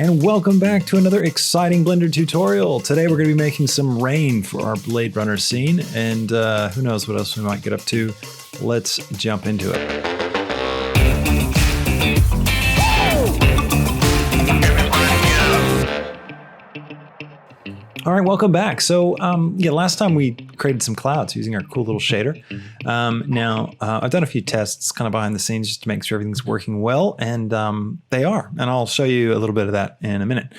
And welcome back to another exciting Blender tutorial. Today we're going to be making some rain for our Blade Runner scene, and who knows what else we might get up to. Let's jump into it. All right, welcome back. So last time we created some clouds using our cool little shader. Now I've done a few tests kind of behind the scenes just to make sure everything's working well, and they are. And I'll show you a little bit of that in a minute.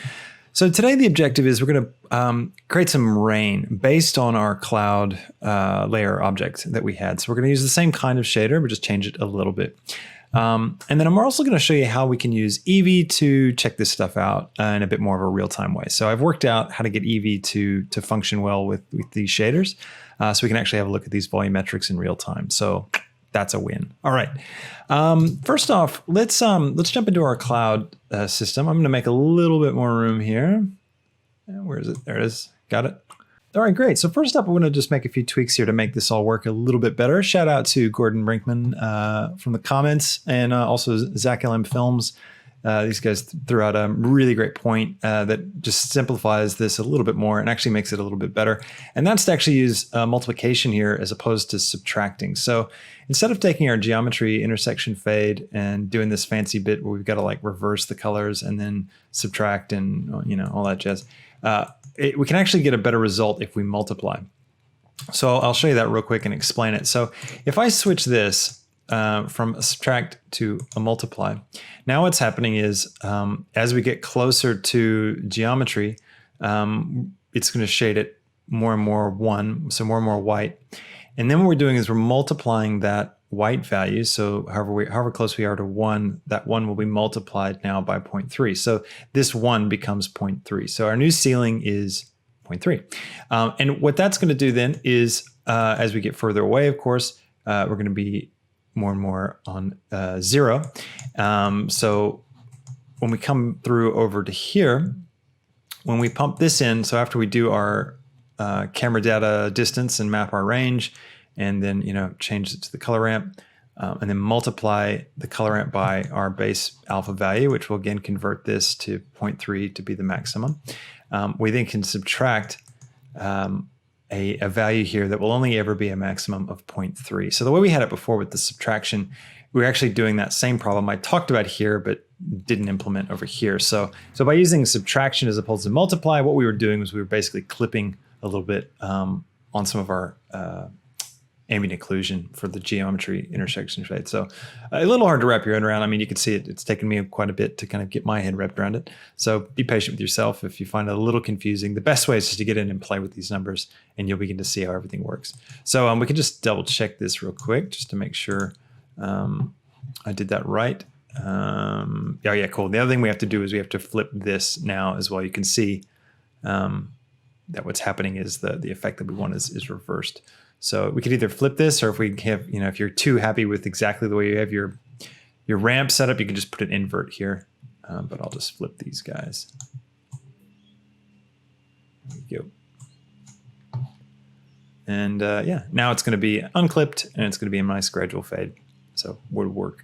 So today the objective is we're going to create some rain based on our cloud layer object that we had. So we're going to use the same kind of shader, but just change it a little bit. And then I'm also going to show you how we can use Eevee to check this stuff out in a bit more of a real-time way. So I've worked out how to get Eevee to function well with these shaders, so we can actually have a look at these volumetrics in real time. So that's a win. All right. First off, let's jump into our cloud system. I'm going to make a little bit more room here. Where is it? There it is. Got it. All right, great. So first up, I'm going to just make a few tweaks here to make this all work a little bit better. Shout out to Gordon Brinkman from the comments, and also Zach LM Films. These guys threw out a really great point that just simplifies this a little bit more and actually makes it a little bit better. And that's to actually use multiplication here as opposed to subtracting. So instead of taking our geometry intersection fade and doing this fancy bit where we've got to like reverse the colors and then subtract and all that jazz, we can actually get a better result if we multiply. So I'll show you that real quick and explain it. So if I switch this from a subtract to a multiply, now what's happening is as we get closer to geometry, it's going to shade it more and more one, so more and more white. And then what we're doing is we're multiplying that white value. So however close we are to 1, that 1 will be multiplied now by 0.3. So this 1 becomes 0.3. So our new ceiling is 0.3. And what that's going to do then is, as we get further away, of course, we're going to be more and more on 0. So when we come through over to here, when we pump this in, so after we do our camera data distance and map our range, and then change it to the color ramp, and then multiply the color ramp by our base alpha value, which will again convert this to 0.3 to be the maximum. We then can subtract a value here that will only ever be a maximum of 0.3. So the way we had it before with the subtraction, we were actually doing that same problem I talked about here, but didn't implement over here. So by using subtraction as opposed to multiply, what we were doing was we were basically clipping a little bit on some of our ambient occlusion for the geometry intersection fade. So a little hard to wrap your head around. I mean, you can see it's taken me quite a bit to kind of get my head wrapped around it. So be patient with yourself if you find it a little confusing. The best way is just to get in and play with these numbers, and you'll begin to see how everything works. So we can just double check this real quick just to make sure I did that right. Yeah, cool. The other thing we have to do is we have to flip this now as well. You can see that what's happening is the effect that we want is reversed. So we could either flip this, or if we have, if you're too happy with exactly the way you have your ramp set up, you can just put an invert here. But I'll just flip these guys. There we go. And now it's going to be unclipped, and it's going to be a nice gradual fade. So it'll work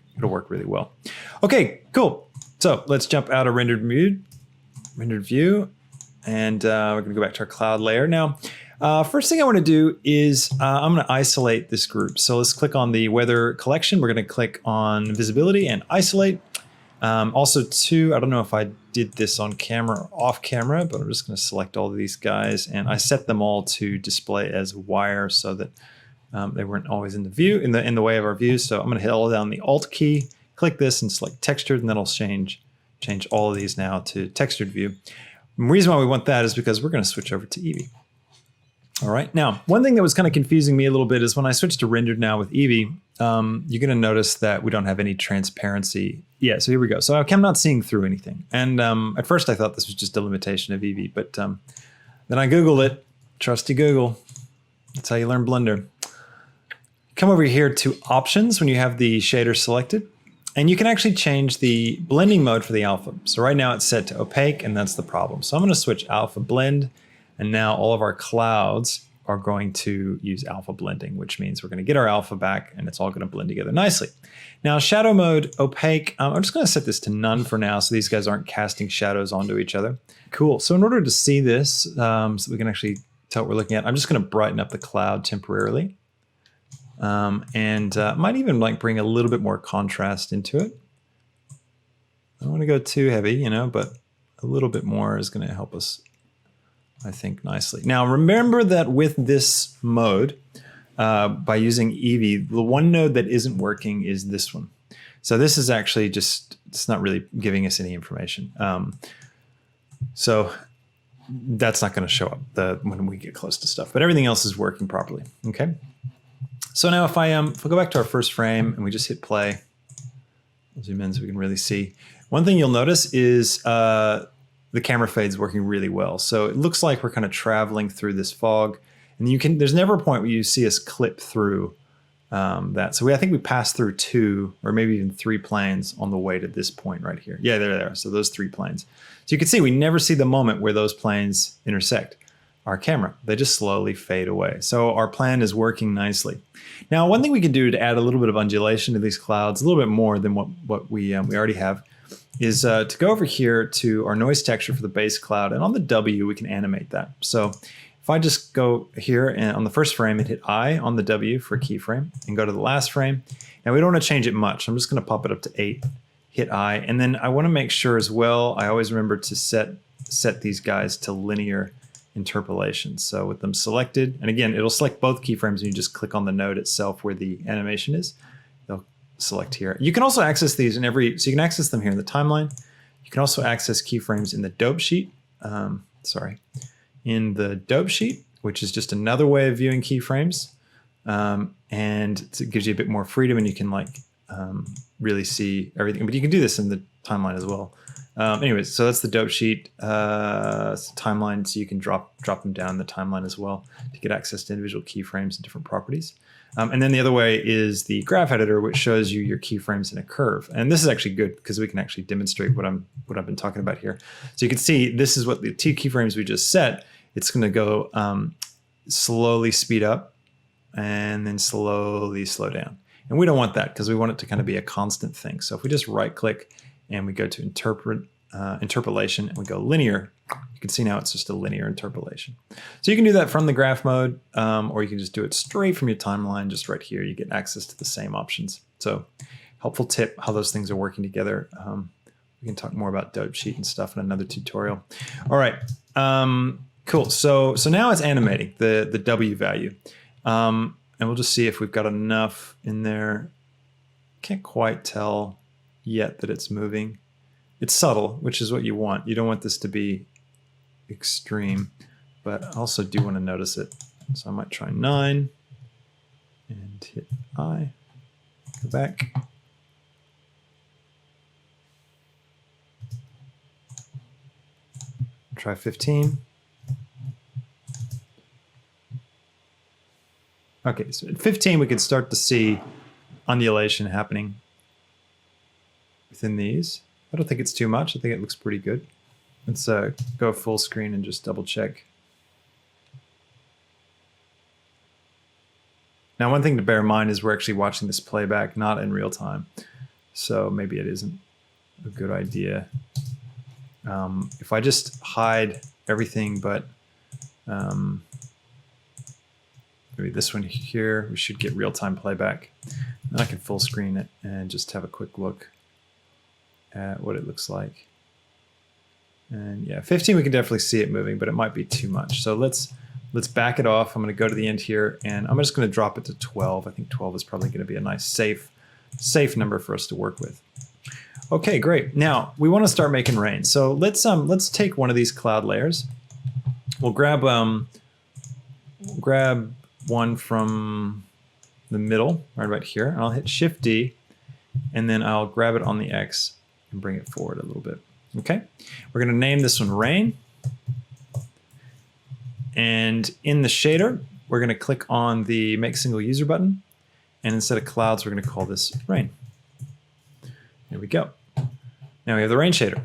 really well. Okay, cool. So let's jump out of rendered view, and we're going to go back to our cloud layer now. First thing I want to do is I'm going to isolate this group. So let's click on the weather collection. We're going to click on visibility and isolate. Also too, I don't know if I did this on camera or off camera, but I'm just going to select all of these guys, and I set them all to display as wire so that they weren't always in the view, in the way of our view. So I'm going to hold down the Alt key, click this, and select textured, and that'll change all of these now to textured view. The reason why we want that is because we're going to switch over to Eevee. All right. Now, one thing that was kind of confusing me a little bit is when I switched to rendered now with Eevee, you're going to notice that we don't have any transparency. Yeah, so here we go. So I'm not seeing through anything. And at first I thought this was just a limitation of Eevee, but then I Googled it. Trusty Google. That's how you learn Blender. Come over here to options when you have the shader selected, and you can actually change the blending mode for the alpha. So right now it's set to opaque, and that's the problem. So I'm going to switch alpha blend. And now all of our clouds are going to use alpha blending, which means we're going to get our alpha back and it's all going to blend together nicely. Now, shadow mode, opaque, I'm just going to set this to none for now so these guys aren't casting shadows onto each other. Cool. So in order to see this, so we can actually tell what we're looking at, I'm just going to brighten up the cloud temporarily. Might even like bring a little bit more contrast into it. I don't want to go too heavy, you know, but a little bit more is going to help us, I think, nicely. Now, remember that with this mode, by using Eevee, the one node that isn't working is this one. So this is actually just, it's not really giving us any information. So that's not going to show up when we get close to stuff, but everything else is working properly. Okay. So now if I go back to our first frame and we just hit play, I'll zoom in so we can really see. One thing you'll notice is the camera fade's working really well. So it looks like we're kind of traveling through this fog, and there's never a point where you see us clip through that. So I think we passed through 2 or maybe even 3 planes on the way to this point right here. Yeah, they're there. So those 3 planes. So you can see we never see the moment where those planes intersect our camera. They just slowly fade away. So our plan is working nicely. Now, one thing we can do to add a little bit of undulation to these clouds, a little bit more than what we already have, is to go over here to our noise texture for the base cloud, and on the W we can animate that. So if I just go here and on the first frame and hit I on the W for a keyframe and go to the last frame, now we don't want to change it much. I'm just going to pop it up to 8, hit I, and then I want to make sure as well, I always remember to set these guys to linear interpolation. So with them selected, and again, it'll select both keyframes and you just click on the node itself where the animation is. They'll select here. You can also access these so you can access them here in the timeline. You can also access keyframes in the dope sheet. In the dope sheet, which is just another way of viewing keyframes. And it gives you a bit more freedom and you can really see everything, but you can do this in the timeline as well. Anyways, so that's the dope sheet timeline, so you can drop them down in the timeline as well to get access to individual keyframes and different properties. And then the other way is the graph editor, which shows you your keyframes in a curve. And this is actually good because we can actually demonstrate what I've been talking about here. So you can see this is what the 2 keyframes we just set. It's going to go slowly speed up and then slowly slow down. And we don't want that because we want it to kind of be a constant thing. So if we just right click and we go to interpolation and we go linear, you can see now it's just a linear interpolation. So you can do that from the graph mode, or you can just do it straight from your timeline, just right here. You get access to the same options. So helpful tip, how those things are working together. We can talk more about dope sheet and stuff in another tutorial. All right, cool. So now it's animating the W value. And we'll just see if we've got enough in there. Can't quite tell yet that it's moving. It's subtle, which is what you want. You don't want this to be extreme, but I also do want to notice it. So I might try 9 and hit I, go back. Try 15. Okay, so at 15 we could start to see undulation happening within these. I don't think it's too much. I think it looks pretty good. Let's go full screen and just double check. Now, one thing to bear in mind is we're actually watching this playback, not in real time. So maybe it isn't a good idea. If I just hide everything but maybe this one here, we should get real-time playback. And I can full screen it and just have a quick look at what it looks like. And yeah, 15 we can definitely see it moving, but it might be too much. So let's back it off. I'm going to go to the end here and I'm just going to drop it to 12. I think 12 is probably going to be a nice safe number for us to work with. Okay, great. Now we want to start making rain. So let's take one of these cloud layers. We'll grab one from the middle, right about here, and I'll hit Shift D, and then I'll grab it on the X and bring it forward a little bit. Okay, we're going to name this one Rain, and in the shader, we're going to click on the Make Single User button, and instead of clouds, we're going to call this Rain. There we go. Now we have the rain shader.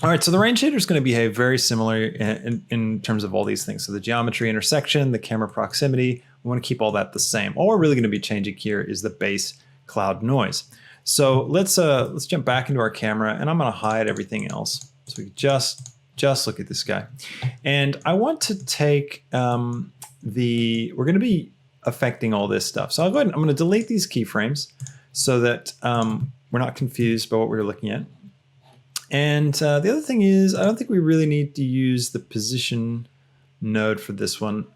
All right, so the range shader is going to behave very similar in terms of all these things. So the geometry intersection, the camera proximity, we want to keep all that the same. All we're really going to be changing here is the base cloud noise. So let's jump back into our camera, and I'm going to hide everything else. So we just look at this guy. And I want to take we're going to be affecting all this stuff. So I'll go ahead and I'm going to delete these keyframes so that we're not confused by what we were looking at. And the other thing is, I don't think we really need to use the position node for this one.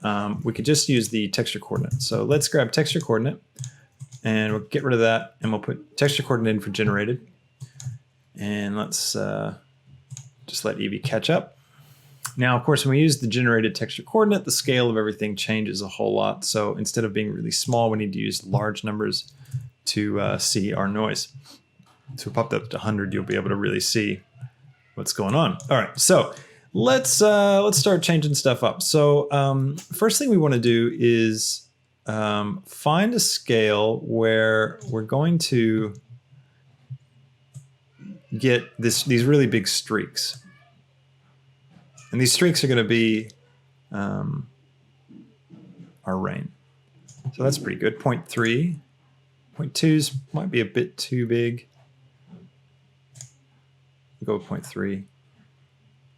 We could just use the texture coordinate. So let's grab texture coordinate, and we'll get rid of that, and we'll put texture coordinate in for generated. And let's just let Eevee catch up. Now, of course, when we use the generated texture coordinate, the scale of everything changes a whole lot. So instead of being really small, we need to use large numbers to see our noise. So we popped up to 100, you'll be able to really see what's going on. All right, so let's start changing stuff up. So first thing we want to do is find a scale where we're going to get these really big streaks. And these streaks are going to be our rain. So that's pretty good. 0.3. 0.2s might be a bit too big. We'll go with 0.3.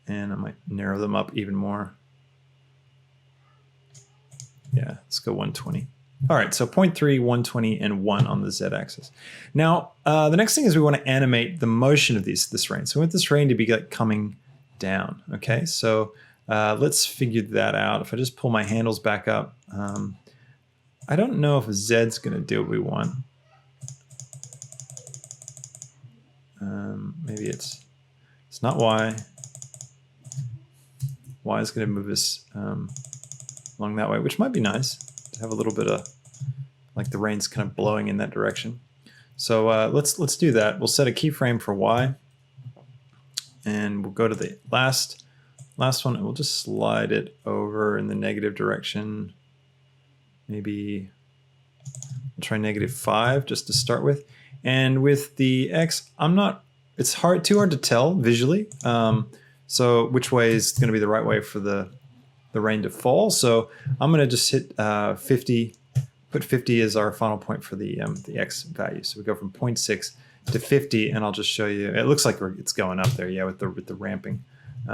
And I might narrow them up even more. Yeah, let's go 120. All right, so 0.3, 120, and 1 on the z-axis. Now, the next thing is we want to animate the motion of this rain. So we want this rain to be like coming down, okay? So let's figure that out. If I just pull my handles back up, I don't know if Z's going to do what we want. Maybe it's not Y. Y is going to move us along that way, which might be nice to have a little bit of, like the rain's kind of blowing in that direction. So let's do that. We'll set a keyframe for Y, and we'll go to the last one, and we'll just slide it over in the negative direction. Maybe we'll try -5 just to start with. And with the X, it's too hard to tell visually. So which way is going to be the right way for the rain to fall. So I'm going to just hit 50, put 50 as our final point for the X value. So we go from 0.6 to 50, and I'll just show you. It looks like it's going up there, yeah, with the ramping.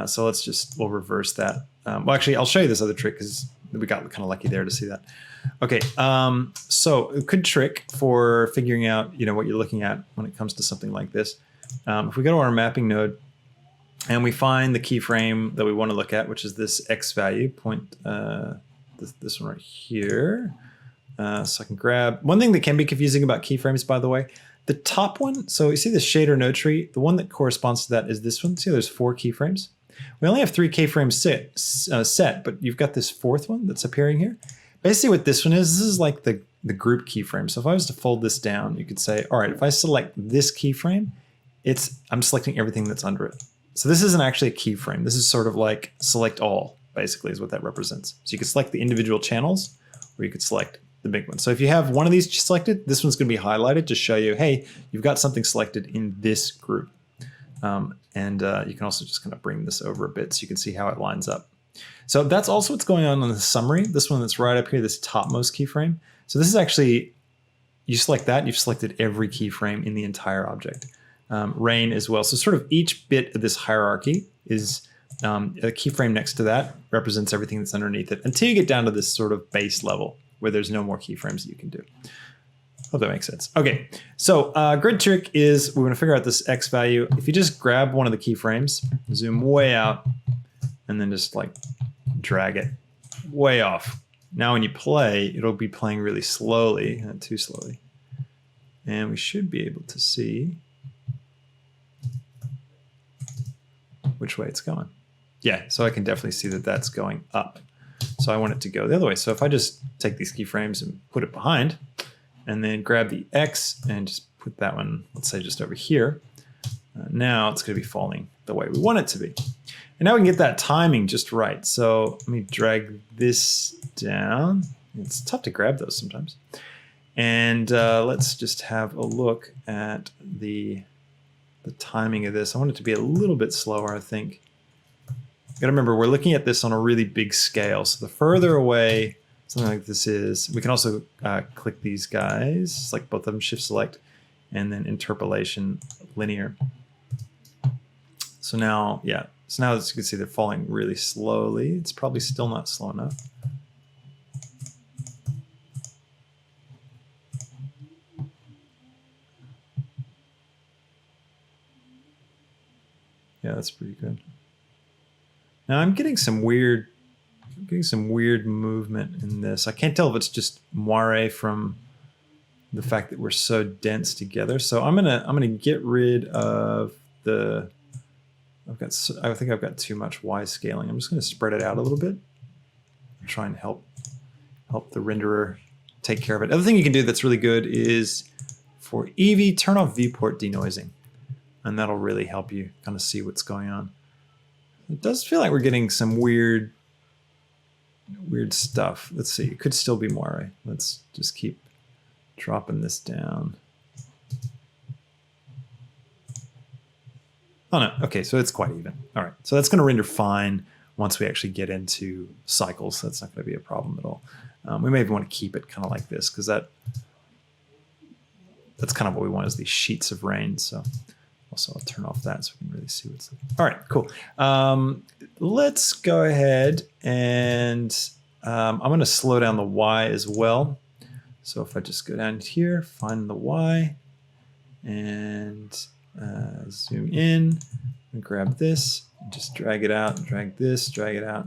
So we'll reverse that. Well, actually, I'll show you this other trick because we got kind of lucky there to see that. Okay, so a good trick for figuring out what you're looking at when it comes to something like this. If we go to our mapping node and we find the keyframe that we want to look at, which is this X value, this one right here. So I can grab, one thing that can be confusing about keyframes, by the way, the top one, so you see the shader node tree, the one that corresponds to that is this one. See, there's 4 keyframes. We only have 3 keyframes set, but you've got this 4th one that's appearing here. Basically what this one is, this is like the group keyframe. So if I was to fold this down, you could say, all right, if I select this keyframe, I'm selecting everything that's under it. So this isn't actually a keyframe. This is sort of like select all, basically, is what that represents. So you could select the individual channels, or you could select the big one. So if you have one of these selected, this one's going to be highlighted to show you, hey, you've got something selected in this group. And you can also just kind of bring this over a bit so you can see how it lines up. So that's also what's going on in the summary. This one that's right up here, this topmost keyframe. So this is actually, you select that, you've selected every keyframe in the entire object. Rain as well. So sort of each bit of this hierarchy is a keyframe next to that represents everything that's underneath it until you get down to this sort of base level where there's no more keyframes that you can do. Hope that makes sense. Okay, so grid trick is we're going to figure out this X value. If you just grab one of the keyframes, zoom way out, and then just like drag it way off. Now when you play, it'll be playing really slowly, not too slowly. And we should be able to see which way it's going. Yeah, so I can definitely see that that's going up. So I want it to go the other way. So if I just take these keyframes and put it behind, and then grab the X and just put that one, let's say just over here, now it's going to be falling the way we want it to be. And now we can get that timing just right. So let me drag this down. It's tough to grab those sometimes. And let's just have a look at the the timing of this. I want it to be a little bit slower, I think. You gotta remember, we're looking at this on a really big scale. So the further away something like this is, we can also click these guys, like both of them, shift select, and then interpolation linear. So now, yeah, so now as you can see, they're falling really slowly. It's probably still not slow enough. Yeah, that's pretty good. Now I'm getting some weird movement in this. I can't tell if it's just moire from the fact that we're so dense together. So I'm gonna get rid of the. I think I've got too much Y scaling. I'm just gonna spread it out a little bit. Try and help the renderer take care of it. Other thing you can do that's really good is for Eevee, turn off viewport denoising, and that'll really help you kind of see what's going on. It does feel like we're getting some weird stuff. Let's see. It could still be moire. Let's just keep dropping this down. Oh no, okay, so it's quite even. All right, so that's gonna render fine once we actually get into cycles. That's not gonna be a problem at all. We may even want to keep it kind of like this because that's kind of what we want is these sheets of rain. So also I'll turn off that so we can really see what's like. All right, cool. Let's go ahead and I'm gonna slow down the Y as well. So if I just go down here, find the Y and zoom in and grab this, and just drag it out, drag this, drag it out.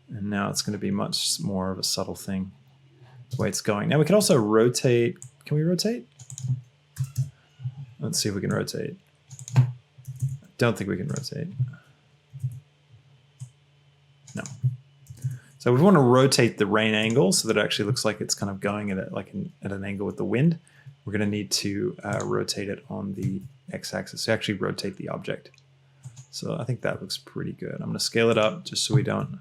And now it's going to be much more of a subtle thing the way it's going. Now we can also rotate. Can we rotate? Let's see if we can rotate. I don't think we can rotate. No. So we want to rotate the rain angle so that it actually looks like it's kind of going at an angle with the wind. We're going to need to rotate it on the x-axis. So actually rotate the object. So I think that looks pretty good. I'm going to scale it up just so we don't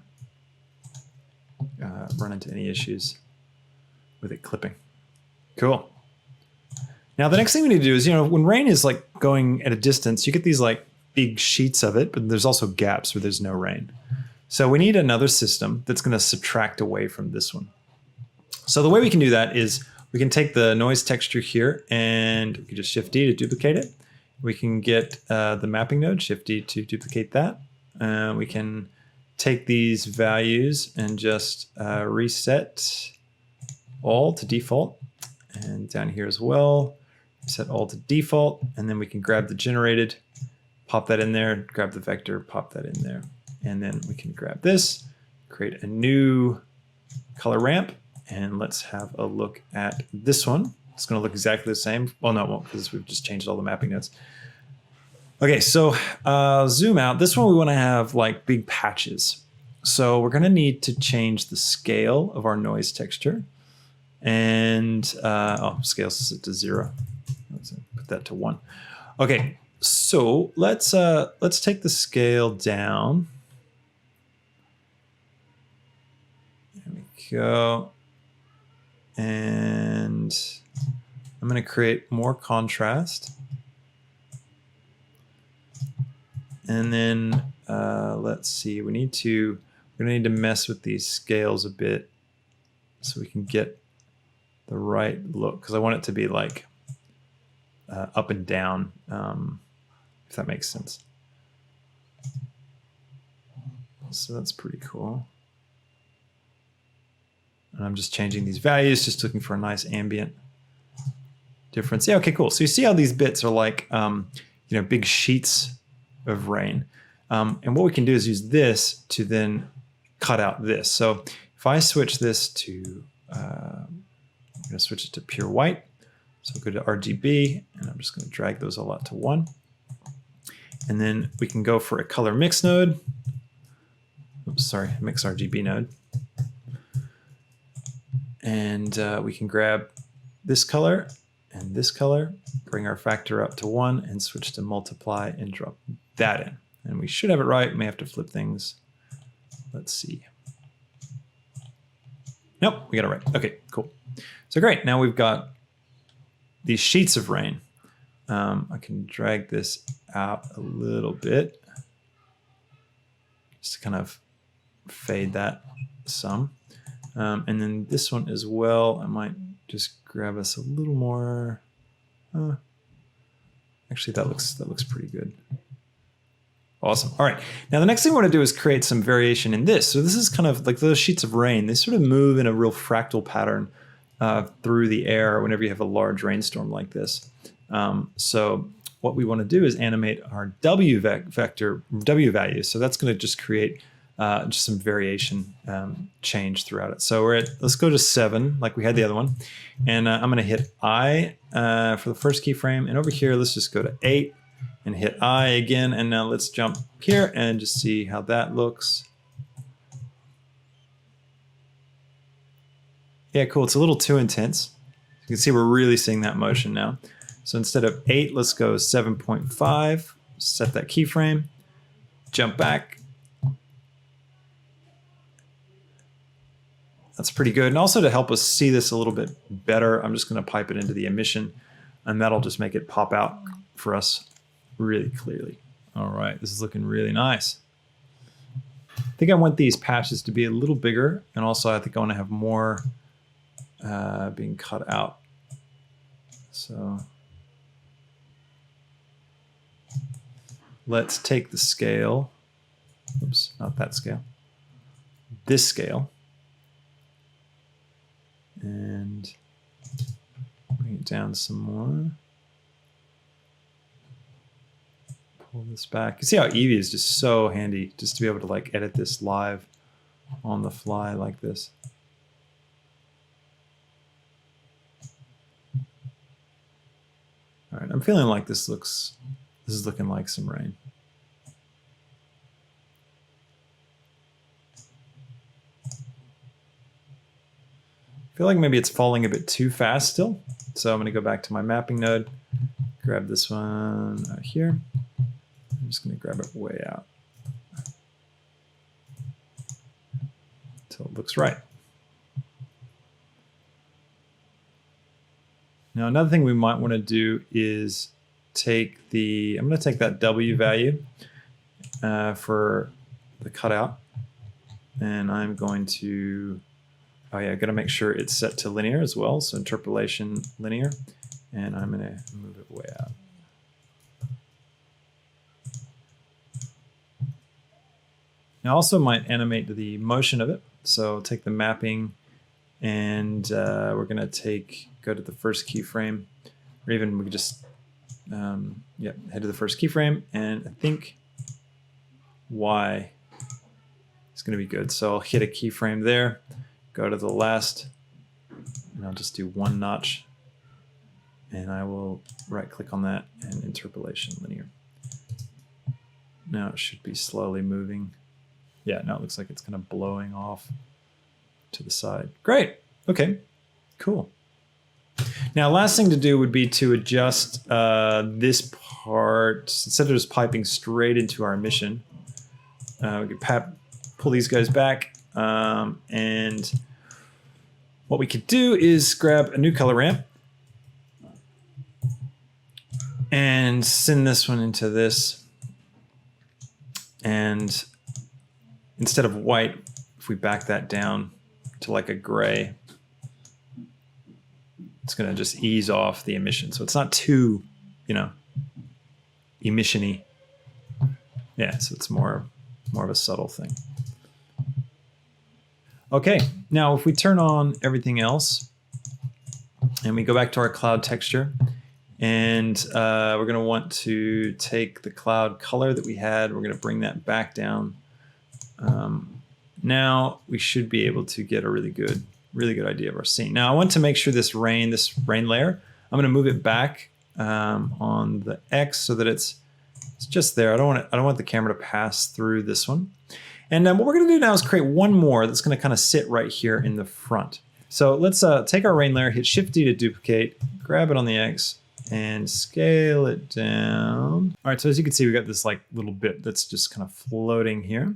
run into any issues with it clipping. Cool. Now the next thing we need to do is, when rain is like going at a distance, you get these like big sheets of it, but there's also gaps where there's no rain. So we need another system that's going to subtract away from this one. So the way we can do that is we can take the noise texture here and we can just Shift D to duplicate it. We can get the mapping node, Shift D to duplicate that. We can take these values and just reset all to default. And down here as well, set all to default. And then we can grab the generated, pop that in there, grab the vector, pop that in there. And then we can grab this, create a new color ramp. And let's have a look at this one. It's going to look exactly the same. Well, no, it won't because we've just changed all the mapping nodes. Okay, so zoom out. This one we want to have like big patches. So we're going to need to change the scale of our noise texture. And scale set to 0. Let's put that to 1. Okay, so let's take the scale down. There we go. And I'm going to create more contrast. And then let's see, we're going to need to mess with these scales a bit so we can get the right look, because I want it to be like up and down, if that makes sense. So that's pretty cool. And I'm just changing these values, just looking for a nice ambient difference. Yeah, okay, cool. So you see how these bits are like, big sheets of rain. And what we can do is use this to then cut out this. So if I switch this to, I'm going to switch it to pure white. So we'll go to RGB, and I'm just going to drag those all out to 1. And then we can go for a color mix node. Oops, sorry, mix RGB node. And we can grab this color and this color, bring our factor up to 1, and switch to multiply and drop that in. And we should have it right. We may have to flip things. Let's see. Nope, we got it right. Okay, cool. So great. Now we've got these sheets of rain. I can drag this out a little bit just to kind of fade that some. And then this one as well, I might just grab us a little more. Actually, that looks pretty good. Awesome. All right. Now, the next thing we want to do is create some variation in this. So this is kind of like those sheets of rain. They sort of move in a real fractal pattern through the air whenever you have a large rainstorm like this. So what we want to do is animate our W value. So that's going to just create just some variation change throughout it. So let's go to 7 like we had the other one. And I'm going to hit I for the first keyframe. And over here, let's just go to 8 and hit I again. And now let's jump here and just see how that looks. Yeah, cool. It's a little too intense. You can see we're really seeing that motion now. So instead of 8, let's go 7.5, set that keyframe, jump back. That's pretty good. And also to help us see this a little bit better, I'm just going to pipe it into the emission, and that'll just make it pop out for us really clearly. All right, this is looking really nice. I think I want these patches to be a little bigger, and also I think I want to have more being cut out. So let's take the scale. Oops, not that scale. This scale. And bring it down some more. Pull this back. You see how Eevee is just so handy just to be able to like edit this live on the fly like this. All right, I'm feeling like this is looking like some rain. I feel like maybe it's falling a bit too fast still. So I'm going to go back to my mapping node, grab this one out here. I'm just going to grab it way out until it looks right. Now, another thing we might want to do is I'm going to take that W value for the cutout, and I'm going to, I got to make sure it's set to linear as well. So interpolation linear, and I'm going to move it way out. Now, I also might animate the motion of it. So take the mapping, and we're going to go to the first keyframe, or even we could just head to the first keyframe, and I think Y is going to be good. So I'll hit a keyframe there, go to the last, and I'll just do 1 notch, and I will right click on that and interpolation linear. Now it should be slowly moving. Yeah, now it looks like it's kind of blowing off to the side. Great. Okay, cool. Now, last thing to do would be to adjust this part. Instead of just piping straight into our emission, we could pull these guys back. And what we could do is grab a new color ramp and send this one into this. And instead of white, if we back that down to like a gray, it's going to just ease off the emission. So it's not too, emission-y. Yeah, so it's more of a subtle thing. Okay, now if we turn on everything else and we go back to our cloud texture, and we're going to want to take the cloud color that we had, we're going to bring that back down. Now we should be able to get a really good idea of our scene. Now I want to make sure this rain layer, I'm going to move it back on the X so that it's just there. I don't want the camera to pass through this one. And what we're going to do now is create one more that's going to kind of sit right here in the front. So let's take our rain layer, hit Shift D to duplicate, grab it on the X, and scale it down. All right, so as you can see, we got this like little bit that's just kind of floating here.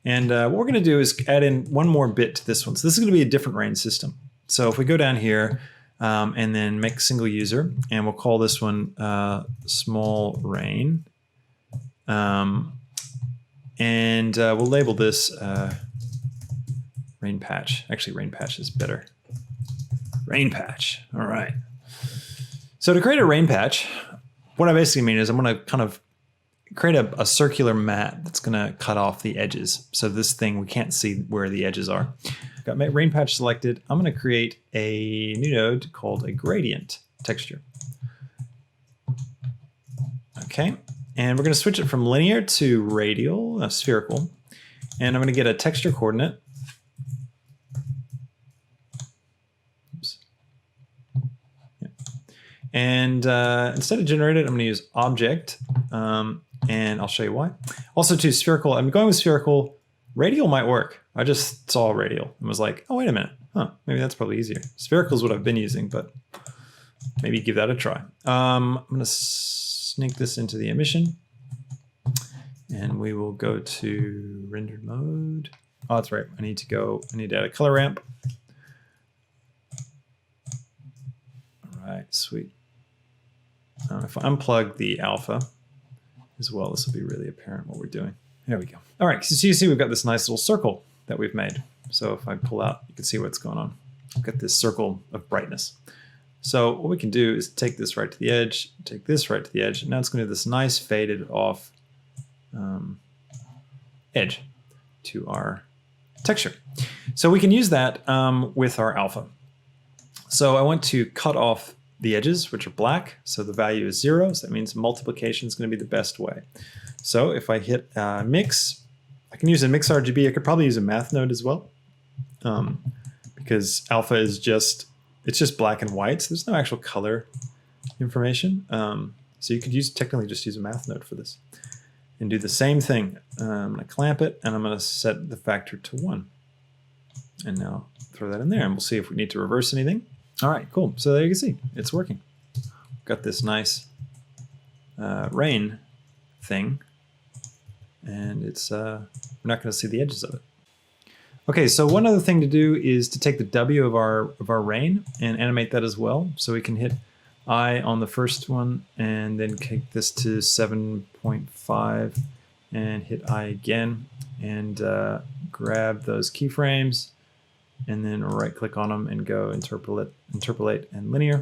And what we're going to do is add in one more bit to this one. So this is going to be a different rain system. So if we go down here, and then make a single user, and we'll call this one small rain. And we'll label this rain patch. Actually, rain patch is better. Rain patch. All right. So to create a rain patch, what I basically mean is I'm going to kind of create a circular mat that's going to cut off the edges. So this thing, we can't see where the edges are. Got my rain patch selected. I'm going to create a new node called a gradient texture. Okay. And we're going to switch it from linear to radial, spherical. And I'm going to get a texture coordinate. Oops. Yeah. And instead of generated, I'm going to use object. And I'll show you why. Also too, spherical, I'm going with spherical. Radial might work. I just saw radial and was like, oh, wait a minute. Huh, maybe that's probably easier. Spherical is what I've been using, but maybe give that a try. I'm going to sneak this into the emission. And we will go to rendered mode. Oh, that's right. I need to add a color ramp. All right, sweet. If I unplug the alpha as well, this will be really apparent what we're doing. There we go. All right, so you see we've got this nice little circle that we've made. So if I pull out, you can see what's going on. We've got this circle of brightness. So what we can do is take this right to the edge, take this right to the edge, and now it's going to do this nice faded off edge to our texture. So we can use that with our alpha. So I want to cut off the edges, which are black. So the value is 0. So that means multiplication is going to be the best way. So if I hit mix, I can use a mix RGB. I could probably use a math node as well, because alpha is just black and white. So there's no actual color information. So you could technically just use a math node for this and do the same thing. I'm going to clamp it and I'm going to set the factor to 1. And now throw that in there and we'll see if we need to reverse anything. All right, cool. So there you can see it's working. Got this nice rain thing, and it's we're not going to see the edges of it. Okay, so one other thing to do is to take the W of our rain and animate that as well. So we can hit I on the first one and then kick this to 7.5 and hit I again and grab those keyframes and then right click on them and go interpolate and linear.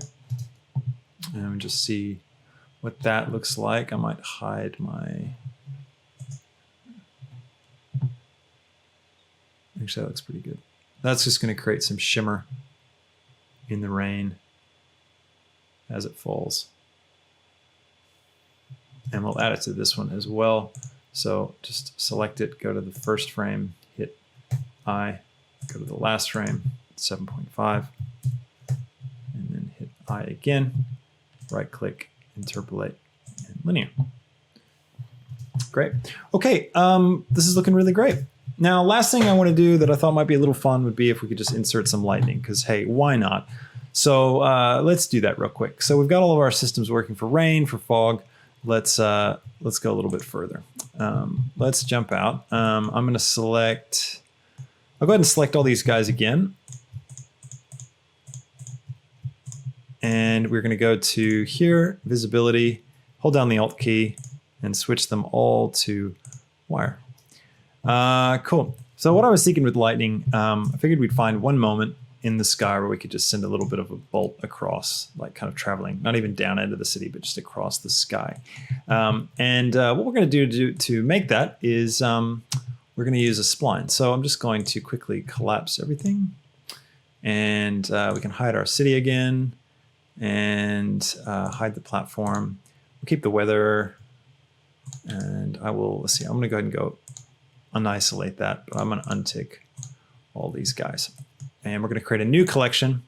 And just see what that looks like. I might hide my, actually that looks pretty good. That's just going to create some shimmer in the rain as it falls. And we'll add it to this one as well. So just select it, go to the first frame, hit I, go to the last frame, 7.5, and then hit I again, right click, interpolate, and linear. Great. Okay, this is looking really great. Now, last thing I want to do that I thought might be a little fun would be if we could just insert some lightning, because hey, why not? So let's do that real quick. So we've got all of our systems working for rain, for fog. Let's go a little bit further. Let's jump out. I'm going to select, I'll go ahead and select all these guys again. And we're going to go to here, visibility, hold down the Alt key, and switch them all to wire. Cool. So what I was thinking with lightning, I figured we'd find one moment in the sky where we could just send a little bit of a bolt across, like kind of traveling, not even down into the city, but just across the sky. What we're going to do to make that is we're going to use a spline. So I'm just going to quickly collapse everything. And we can hide our city again and hide the platform. We'll keep the weather. And let's see, I'm going to go ahead and go unisolate that, but I'm going to untick all these guys. And we're going to create a new collection.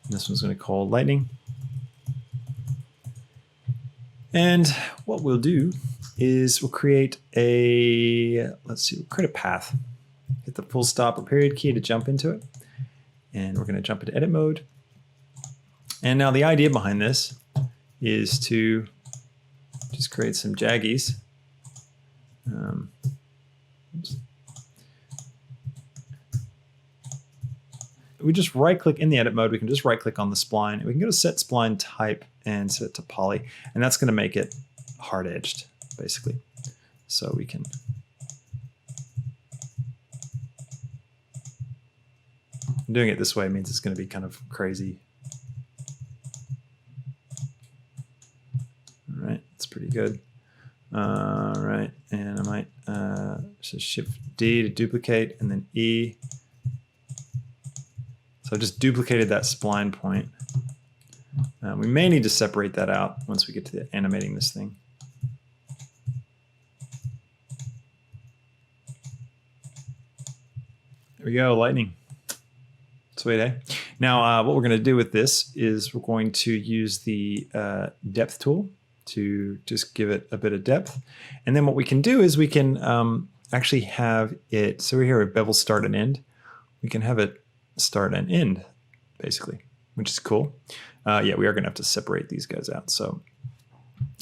And this one's going to call lightning. And what we'll do is we'll create we'll create a path. Hit the full stop or period key to jump into it. And we're going to jump into edit mode. And now the idea behind this is to just create some jaggies. we just right click in the edit mode. We can just right click on the spline. We can go to set spline type and set it to poly. And that's going to make it hard edged, basically. So we can doing it this way means it's going to be kind of crazy. All right, that's pretty good. All right, and I might just shift D to duplicate and then E. So I just duplicated that spline point. We may need to separate that out once we get to the animating this thing. There we go, lightning. Sweet, eh? Now, what we're going to do with this is we're going to use the depth tool to just give it a bit of depth. And then what we can do is we can actually have it, so we're here at bevel start and end. We can have it start and end, basically, which is cool. Yeah, we are going to have to separate these guys out. So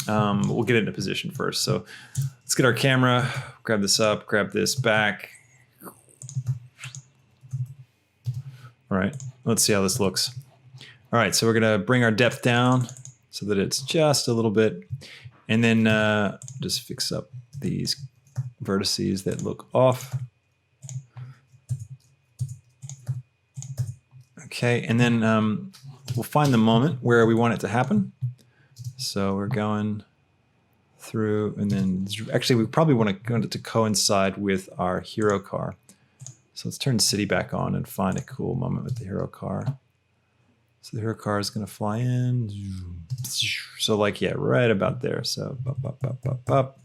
we'll get it into position first. So let's get our camera, grab this up, grab this back. All right, let's see how this looks. All right, so we're going to bring our depth down so that it's just a little bit, and then just fix up these vertices that look off. Okay, and then we'll find the moment where we want it to happen. So we're going through, and then actually we probably want it to coincide with our hero car. So let's turn city back on and find a cool moment with the hero car. So the hero car is going to fly in. So like, yeah, right about there. So up.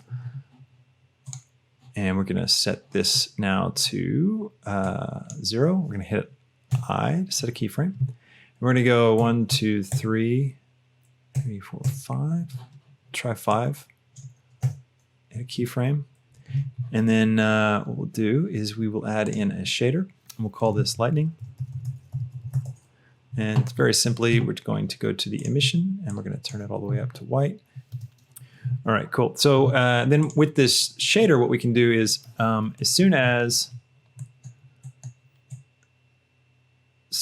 And we're going to set this now to 0. We're going to hit I to set a keyframe. We're going to go 1, 2, 3, 4, 5. Try 5. Hit a keyframe. And then what we'll do is we will add in a shader, and we'll call this lightning. And it's very simply, we're going to go to the emission, and we're going to turn it all the way up to white. All right, cool. So then with this shader, what we can do is as soon as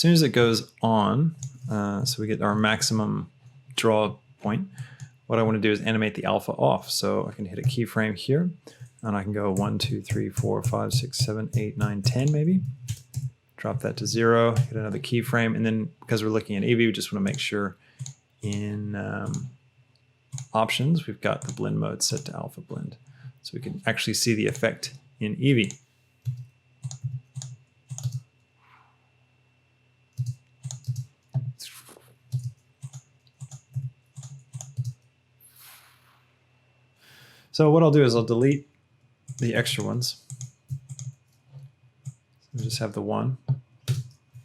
it goes on, so we get our maximum draw point, what I want to do is animate the alpha off. So I can hit a keyframe here. And I can go 1, 2, 3, 4, 5, 6, 7, 8, 9, 10 maybe. Drop that to 0, hit another keyframe. And then because we're looking at Eevee, we just want to make sure in options, we've got the blend mode set to alpha blend. So we can actually see the effect in Eevee. So what I'll do is I'll delete the extra ones. So just have the 1. All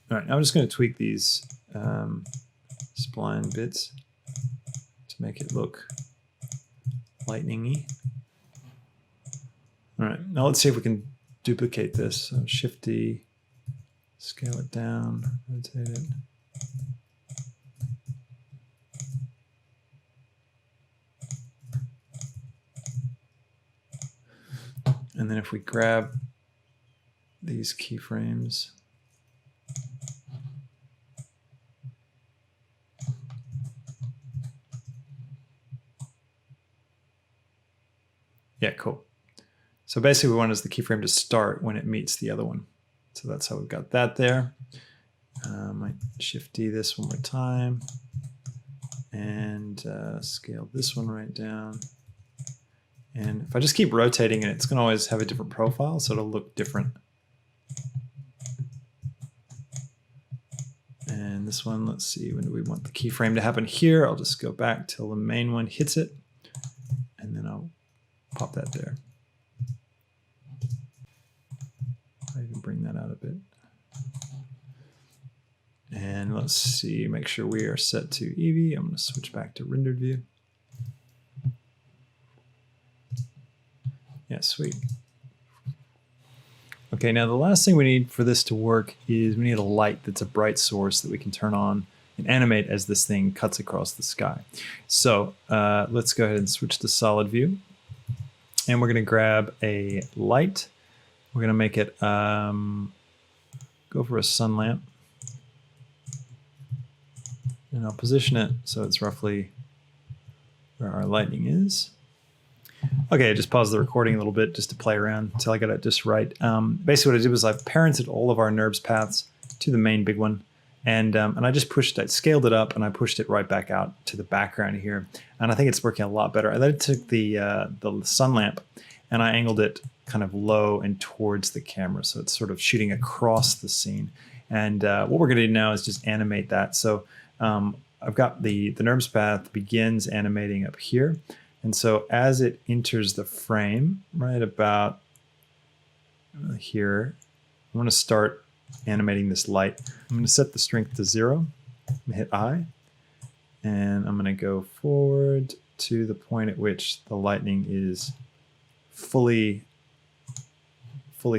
right, now I'm just going to tweak these spline bits to make it look lightning-y. All right, now let's see if we can duplicate this. So Shift D, scale it down, rotate it. And then if we grab these keyframes, yeah, cool. So basically we want is the keyframe to start when it meets the other one. So that's how we've got that there. Might Shift D this one more time and scale this one right down. And if I just keep rotating it, it's going to always have a different profile, so it'll look different. And this one, let's see, when do we want the keyframe to happen here? I'll just go back till the main one hits it, and then I'll pop that there. I can bring that out a bit. And let's see, make sure we are set to Eevee. I'm going to switch back to rendered view. Yeah, sweet. Okay, now the last thing we need for this to work is we need a light that's a bright source that we can turn on and animate as this thing cuts across the sky. So let's go ahead and switch to solid view. And we're going to grab a light. We're going to make it, go for a sun lamp. And I'll position it so it's roughly where our lightning is. Okay, I just paused the recording a little bit just to play around until I got it just right. Basically what I did was I parented all of our NURBS paths to the main big one. And I just I scaled it up and I pushed it right back out to the background here. And I think it's working a lot better. I then took the sun lamp and I angled it kind of low and towards the camera. So it's sort of shooting across the scene. And what we're gonna do now is just animate that. So I've got the NURBS path begins animating up here. And so as it enters the frame, right about here, I'm going to start animating this light. I'm going to set the strength to 0, I'm going to hit I, and I'm going to go forward to the point at which the lightning is fully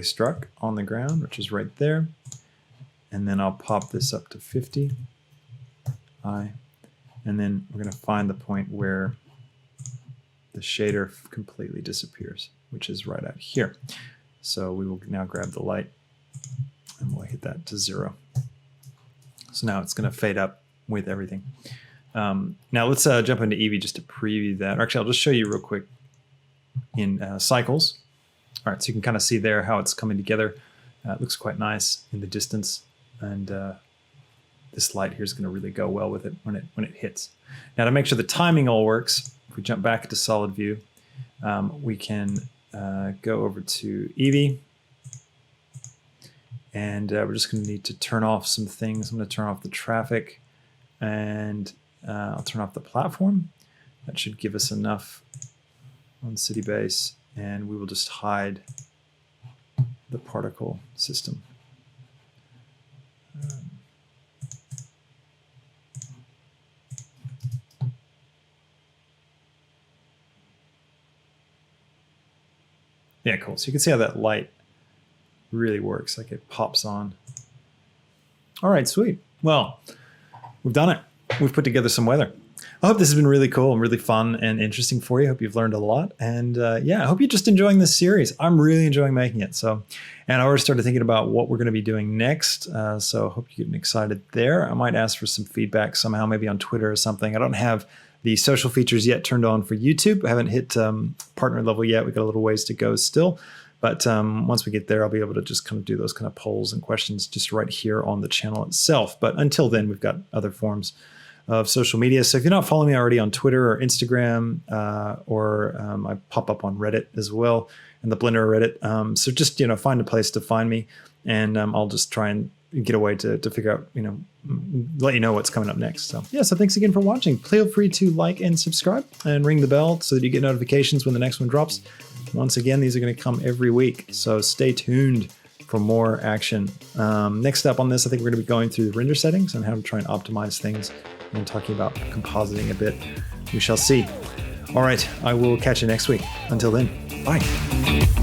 struck on the ground, which is right there. And then I'll pop this up to 50, I, and then we're going to find the point where the shader completely disappears, which is right out here. So we will now grab the light and we'll hit that to 0. So now it's going to fade up with everything. Now let's jump into Eevee just to preview that. Or actually, I'll just show you real quick in cycles. All right, so you can kind of see there how it's coming together. It looks quite nice in the distance, and this light here is going to really go well with it when it hits. Now to make sure the timing all works, if we jump back to solid view, we can go over to Eevee, and we're just going to need to turn off some things. I'm going to turn off the traffic, and I'll turn off the platform. That should give us enough on city base, and we will just hide the particle system. Yeah, cool. So you can see how that light really works, like it pops on. All right, sweet. Well, we've done it. We've put together some weather. I hope this has been really cool and really fun and interesting for you. I hope you've learned a lot. And yeah, I hope you're just enjoying this series. I'm really enjoying making it. So, and I already started thinking about what we're going to be doing next. So I hope you're getting excited there. I might ask for some feedback somehow, maybe on Twitter or something. I don't have the social features yet turned on for YouTube. I haven't hit partner level yet. We've got a little ways to go still. But once we get there, I'll be able to just kind of do those kind of polls and questions just right here on the channel itself. But until then, we've got other forms of social media. So if you're not following me already on Twitter or Instagram, or I pop up on Reddit as well, and the Blender Reddit. So just, find a place to find me, and I'll just try and get a way to figure out, let you know what's coming up next. So yeah, so thanks again for watching. Feel free to like and subscribe and ring the bell so that you get notifications when the next one drops. Once again, these are going to come every week, so stay tuned for more action. Next up on this, I think we're going to be going through the render settings and how to try and optimize things and talking about compositing a bit. We shall see. All right, I will catch you next week. Until then, bye.